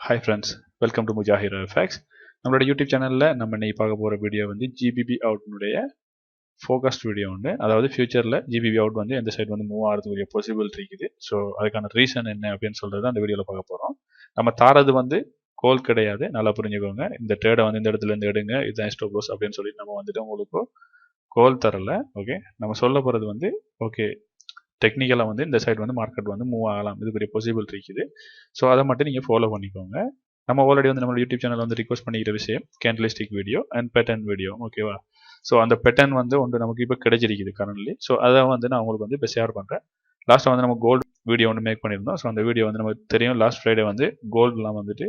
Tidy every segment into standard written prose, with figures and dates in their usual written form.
Hi friends, welcome to Mujahir FX. நம்மளோட YouTube சேனலில் நம்ம இன்னைக்கு பார்க்க போகிற வீடியோ வந்து ஜிபிபி அவுட்னுடைய ஃபோகஸ்ட் வீடியோ உண்டு. அதாவது ஃபியூச்சரில் ஜிபிபி அவுட் வந்து எந்த சைடு வந்து மூவ் ஆகிறதுக்குரிய பாசிபிள் இருக்குது. ஸோ அதுக்கான ரீசன் என்ன அப்படின்னு சொல்கிறது அந்த வீடியோவில் பார்க்க போகிறோம். நம்ம தாரது வந்து கோல் கிடையாது, நல்லா புரிஞ்சுக்கோங்க. இந்த ட்ரேடை வந்து இந்த இடத்துல இருந்து எடுங்க, இதுதான் ஸ்டாப் லாஸ் அப்படின்னு சொல்லி நம்ம வந்துட்டு உங்களுக்கு கோல் தரல. ஓகே, நம்ம சொல்ல போகிறது வந்து ஓகே டெக்னிக்கலாக வந்து இந்த சைடு வந்து மார்க்கெட் வந்து மூவ் ஆகலாம், இதுக்குரிய பாசிபிள் இருக்குது. ஸோ அதை மட்டும் நீங்கள் ஃபாலோ பண்ணிக்கோங்க. நம்ம ஆல்ரெடி வந்து நம்ம யூடியூப் சேனல் வந்து ரிக்வஸ்ட் பண்ணிக்கிற விஷயம் கேண்டலிஸ்டிக் வீடியோ அண்ட் பேட்டர்ன் வீடியோ, ஓகேவா? ஸோ அந்த பேட்டர்ன் வந்து ஒன்று நமக்கு இப்போ கிடைச்சிருக்குது கரண்ட்லி. ஸோ அதை வந்து நான் உங்களுக்கு வந்து இப்போ ஷேர் பண்ணுறேன். லாஸ்ட்டாக வந்து நம்ம கோல்டு வீடியோ ஒன்று மேக் பண்ணியிருந்தோம். ஸோ அந்த வீடியோ வந்து நமக்கு தெரியும், லாஸ்ட் ஃப்ரைடே வந்து கோல்டுலாம் வந்துட்டு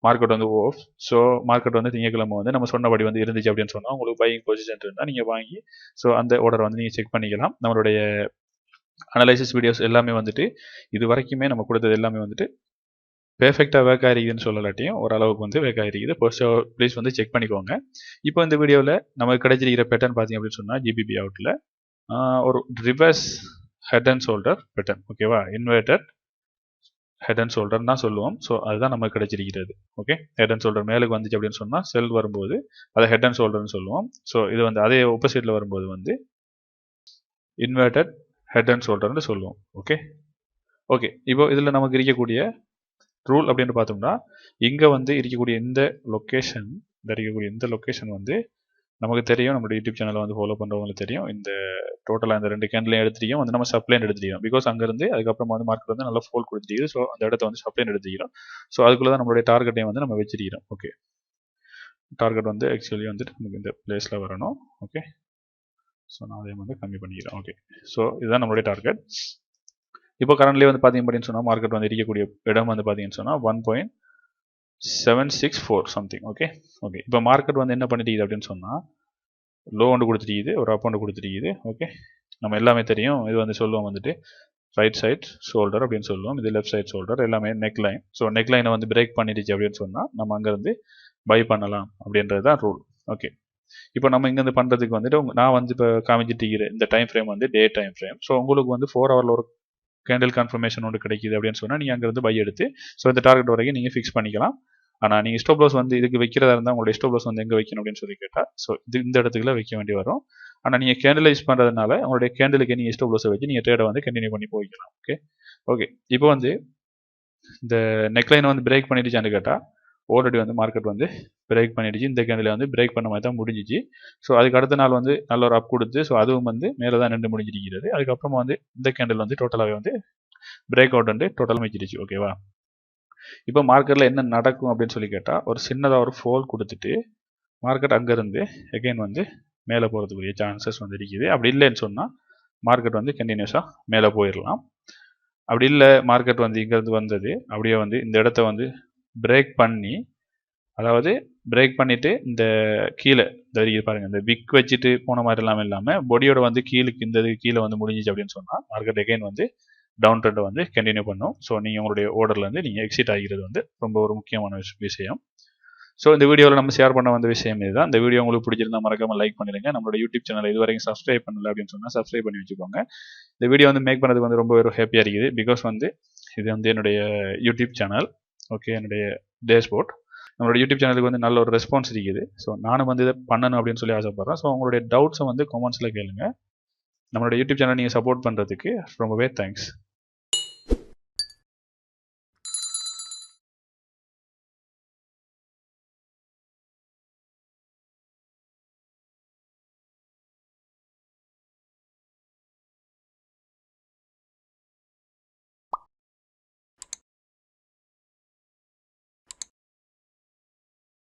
மார்க்கெட் வந்து ஆஃப். ஸோ மார்க்கெட் வந்து திங்கக்கிழமை வந்து நம்ம சொன்னபடி வந்து இருந்துச்சு அப்படின்னு சொன்னால் உங்களுக்கு பையிங் பொசிஷன் இருந்தால் நீங்கள் வாங்கி ஸோ அந்த ஆர்டர் வந்து நீங்கள் செக் பண்ணிக்கலாம். நம்மளுடைய அனலைசிஸ் வீடியோஸ் எல்லாமே வந்துட்டு இது வரைக்குமே நம்ம கொடுத்தது எல்லாமே வந்துட்டு பெர்ஃபெக்டாக வேக் ஆகிருக்குதுன்னு சொல்லலாட்டியும் ஓரளவுக்கு வந்து வேக் ஆகிருக்குது. ப்ளீஸ் வந்து செக் பண்ணிக்கோங்க. இப்போ இந்த வீடியோவில் நமக்கு கிடைச்சிருக்கிற பேட்டர்ன் பார்த்தீங்க அப்படின்னு சொன்னால் ஜிபிபி அவுட்டில் ஒரு reverse head and shoulder pattern, ஓகேவா? இன்வெர்டட் ஹெட் அண்ட் ஷோல்டர் தான் சொல்லுவோம். ஸோ அதுதான் நமக்கு கிடைச்சிருக்கிறது. ஓகே, ஹெட் அண்ட் ஷோல்டர் மேலுக்கு வந்துச்சு அப்படின்னு சொன்னால் செல் வரும்போது அதை ஹெட் அண்ட் ஷோல்டர்னு சொல்லுவோம். ஸோ இது வந்து அதே ஆப்போசிட்டில் வரும்போது வந்து இன்வெர்டட் ஹெட் அண்ட் ஷோல்டர்னு சொல்லுவோம். ஓகே ஓகே இப்போ இதில் நமக்கு இருக்கக்கூடிய ரூல் அப்படின்னு பார்த்தோம்னா இங்கே வந்து இருக்கக்கூடிய இந்த லொக்கேஷன் வந்து நமக்கு தெரியும். நம்மளோட யூடியூப் சேனலை வந்து ஃபாலோ பண்ணுறவங்களுக்கு தெரியும். இந்த டோட்டலாக இந்த 2 கேண்டிலையும் எடுத்துட்டோம் வந்து நம்ம சப்ளைன் எடுத்துட்டோம். பிகாஸ் அங்கேருந்து அதுக்கப்புறமா வந்து மார்க்கெட் வந்து நல்லா ஃபோல் கொடுத்துருக்கு. ஸோ அந்த இடத்த வந்து சப்ளைன் எடுத்துக்கிறோம். ஸோ அதுக்குள்ளே தான் நம்மளுடைய டார்கெட்டையும் வந்து நம்ம வச்சிருக்கிறோம். ஓகே, டார்கெட் வந்து ஆக்சுவலி வந்துட்டு நமக்கு இந்த பிளேஸில் வரணும். ஓகே, ஸோ நான் அதையும் வந்து கம்மி பண்ணிக்கிறேன். ஓகே, ஸோ இதுதான் நம்மளுடைய டார்கெட். இப்போ கரண்ட்லி வந்து பார்த்தீங்க அப்படின்னு சொன்னால் மார்க்கெட் வந்து இருக்கக்கூடிய இடம் வந்து பார்த்தீங்கன்னு சொன்னால் 1.764 சம்திங். ஓகே ஓகே இப்போ மார்க்கெட் வந்து என்ன பண்ணிட்டு அப்படின்னு சொன்னால் லோ ஒன்று கொடுத்துருக்குது, ஒரு அப் ஒன்று கொடுத்துருக்குது. ஓகே, நம்ம எல்லாமே தெரியும். இது வந்து சொல்லுவோம் வந்துட்டு ரைட் சைட் ஷோல்டர் அப்படின்னு சொல்லுவோம். இது லெஃப்ட் சைட் ஷோல்டர், எல்லாமே நெக் லைன். ஸோ நெக் லைனை வந்து பிரேக் பண்ணிடுச்சு அப்படின்னு சொன்னால் நம்ம அங்கேருந்து பை பண்ணலாம் அப்படின்றது தான் ரூல். ஓகே, இப்போ நம்ம இங்கேருந்து பண்ணுறதுக்கு வந்துட்டு நான் வந்து இப்போ காமிச்சிட்டு இருக்கிற இந்த டைம் ஃப்ரேம் வந்து டே டைம் ஃப்ரேம். ஸோ உங்களுக்கு வந்து 4 ஹவரில் ஒரு கேண்டில் கன்ஃபர்மேஷன் ஒன்று கிடைக்குது அப்படின்னு சொன்னால் நீங்கள் அங்கேருந்து பை எடுத்து ஸோ இந்த டார்கெட் வரைக்கும் நீங்கள் ஃபிக்ஸ் பண்ணிக்கலாம். ஆனால் நீங்கள் ஸ்டாப் லாஸ் வந்து இதுக்கு வைக்கிறதா இருந்தால் உங்களுடைய ஸ்டாப் லாஸ் வந்து எங்கே வைக்கணும் அப்படின்னு சொல்லி கேட்டால் ஸோ இந்த இடத்துக்குள்ள வைக்க வேண்டி வரும். ஆனால் நீங்கள் கேண்டலைஸ் பண்ணுறதுனால உங்களுடைய கேண்டலுக்கு நீங்கள் ஸ்டாப் லாஸை வச்சு நீங்கள் ட்ரேடை வந்து கண்டினியூ பண்ணி போய்க்கலாம். ஓகே ஓகே இப்போ வந்து இந்த நெக்லைனை வந்து பிரேக் பண்ணிடுச்சான்னு கேட்டால் ஆல்ரெடி வந்து மார்க்கெட் வந்து பிரேக் பண்ணிடுச்சு. இந்த கேண்டில் வந்து பிரேக் பண்ண மாதிரி தான் முடிஞ்சிச்சு. ஸோ அதுக்கு அடுத்த நாள் வந்து நல்ல ஒரு அப் கொடுத்து ஸோ அதுவும் வந்து மேலே தான் நின்று முடிஞ்சிருக்கிறது. அதுக்கப்புறமா வந்து இந்த கேண்டில் வந்து டோட்டலாகவே வந்து பிரேக் அவுட் வந்து டோட்டலாக வச்சிருச்சு. ஓகேவா? இப்போ மார்க்கெட்டில் என்ன நடக்கும் அப்படின்னு சொல்லி கேட்டால் ஒரு சின்னதாக ஒரு ஃபோல் கொடுத்துட்டு மார்க்கெட் அங்கேருந்து எகைன் வந்து மேலே போகிறதுக்குரிய சான்சஸ் வந்து இருக்குது. அப்படி இல்லைன்னு சொன்னால் மார்க்கெட் வந்து கண்டினியூஸாக மேலே போயிடலாம். அப்படி இல்லை மார்க்கெட் வந்து இங்கேருந்து வந்தது அப்படியே வந்து இந்த இடத்த வந்து பிரேக் பண்ணி, அதாவது பிரேக் பண்ணிவிட்டு இந்த கீழே இந்த பாருங்கள் இந்த விக் வச்சுட்டு போன மாதிரிலாம் இல்லாமல் பொடியோட வந்து இந்த கீழே வந்து முடிஞ்சிச்சு அப்படின்னு சொன்னால் மார்க்கெட் எகைன் வந்து டவுன் ட்ரெண்டை வந்து கண்டினியூ பண்ணும். ஸோ நீங்கள் உங்களுடைய ஆர்டர்லேருந்து நீங்கள் எக்ஸிட் ஆகிறது வந்து ரொம்ப ஒரு முக்கியமான விஷயம். ஸோ இந்த வீடியோவில் நம்ம ஷேர் பண்ண வந்த விஷயம் இதுதான். இந்த வீடியோ உங்களுக்கு பிடிச்சிருந்தா மறக்காமல் லைக் பண்ணிடுங்க. நம்மளோட யூடியூப் சேனல் இது வரைக்கும் சப்ஸ்கிரைப் பண்ணல அப்படின்னு சொன்னால் சப்ஸ்கிரைப் பண்ணி வச்சுக்கோங்க. இந்த வீடியோ வந்து மேக் பண்ணதுக்கு வந்து ரொம்ப ஒரு ஹாப்பியாக இருக்குது. பிகாஸ் வந்து இது வந்து என்னுடைய யூடியூப் சேனல். ஓகே, என்னுடைய டேஷ்போர்ட். நம்மளோட யூடியூப் சேனலுக்கு வந்து நல்ல ஒரு ரெஸ்பான்ஸ் இருக்குது. ஸோ நானும் வந்து இதை பண்ணணும் அப்படின்னு சொல்லி ஆசைப்பட்றேன். ஸோ உங்களுடைய டவுட்ஸை வந்து கமெண்ட்ஸில் கேளுங்க. நம்மளோட யூடியூப் சேனல் நீங்கள் சப்போர்ட் பண்ணுறதுக்கு ரொம்பவே தேங்க்ஸ்.